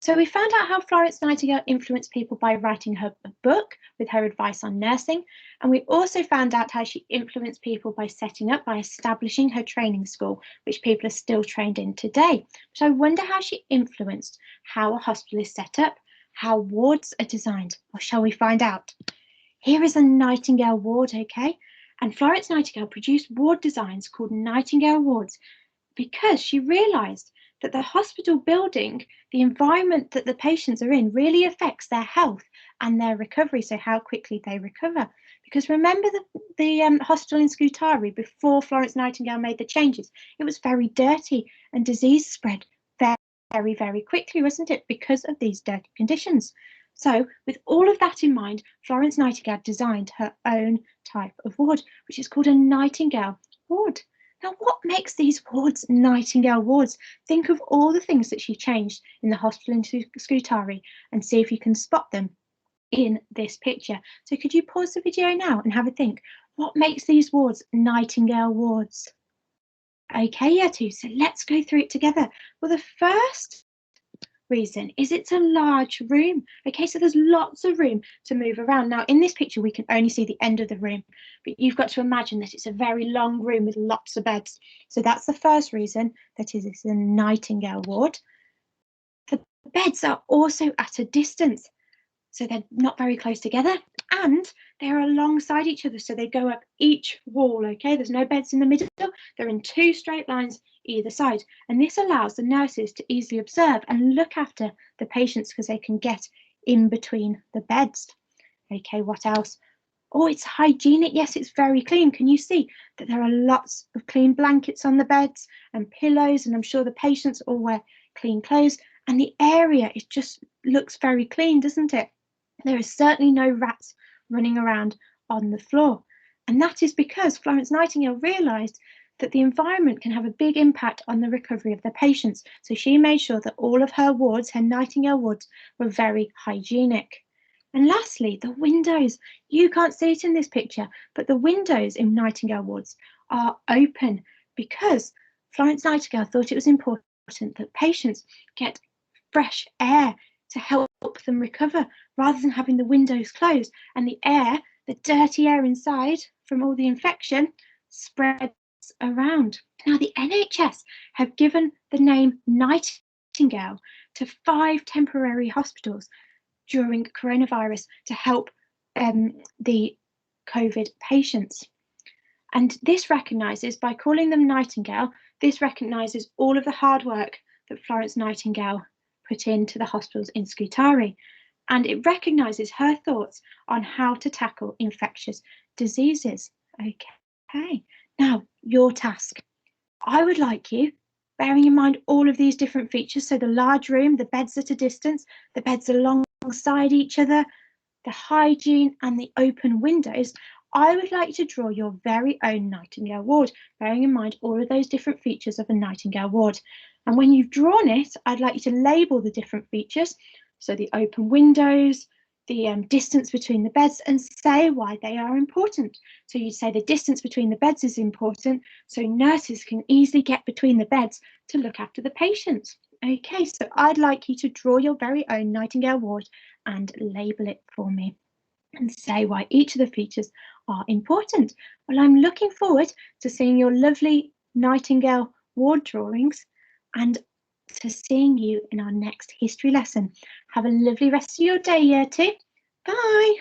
So we found out how Florence Nightingale influenced people by writing her book with her advice on nursing. And we also found out how she influenced people by establishing her training school, which people are still trained in today. So I wonder how she influenced how a hospital is set up, how wards are designed, or shall we find out? Here is a Nightingale ward, okay? And Florence Nightingale produced ward designs called Nightingale wards because she realised that the hospital building, the environment that the patients are in, really affects their health and their recovery, so how quickly they recover. Because remember the hospital in Scutari before Florence Nightingale made the changes? It was very dirty and disease spread very, very quickly, wasn't it? Because of these dirty conditions. So with all of that in mind, Florence Nightingale designed her own type of ward, which is called a Nightingale ward. Now, what makes these wards Nightingale wards? Think of all the things that she changed in the hospital in Scutari and see if you can spot them in this picture. So could you pause the video now and have a think? What makes these wards Nightingale wards? Okay, Yetu, so let's go through it together. Well, the first reason is it's a large room. Okay, so there's lots of room to move around. Now in this picture we can only see the end of the room, but you've got to imagine that it's a very long room with lots of beds. So that's the first reason that it's a Nightingale ward. The beds are also at a distance, so they're not very close together, and they're alongside each other, so they go up each wall. Okay, there's no beds in the middle, they're in two straight lines either side, and this allows the nurses to easily observe and look after the patients because they can get in between the beds. Okay, what else? Oh, it's hygienic. Yes, it's very clean. Can you see that there are lots of clean blankets on the beds and pillows, and I'm sure the patients all wear clean clothes, and the area, it just looks very clean, doesn't it? There is certainly no rats running around on the floor. And that is because Florence Nightingale realised that the environment can have a big impact on the recovery of the patients. So she made sure that all of her wards, her Nightingale wards, were very hygienic. And lastly, the windows. You can't see it in this picture, but the windows in Nightingale wards are open because Florence Nightingale thought it was important that patients get fresh air to help them recover rather than having the windows closed and the air, the dirty air inside from all the infection, spreads around. Now the NHS have given the name Nightingale to 5 temporary hospitals during coronavirus to help the COVID patients. And this recognises, by calling them Nightingale, this recognises all of the hard work that Florence Nightingale put into the hospitals in Scutari. And it recognises her thoughts on how to tackle infectious diseases. Okay, now your task. I would like you, bearing in mind all of these different features, so the large room, the beds at a distance, the beds alongside each other, the hygiene and the open windows, I would like to draw your very own Nightingale ward, bearing in mind all of those different features of a Nightingale ward. And when you've drawn it, I'd like you to label the different features, so the open windows, the distance between the beds, and say why they are important. So you'd say the distance between the beds is important, so nurses can easily get between the beds to look after the patients. Okay, so I'd like you to draw your very own Nightingale ward and label it for me and say why each of the features are important. Well, I'm looking forward to seeing your lovely Nightingale ward drawings and to seeing you in our next history lesson. Have a lovely rest of your day, Year 2. Bye.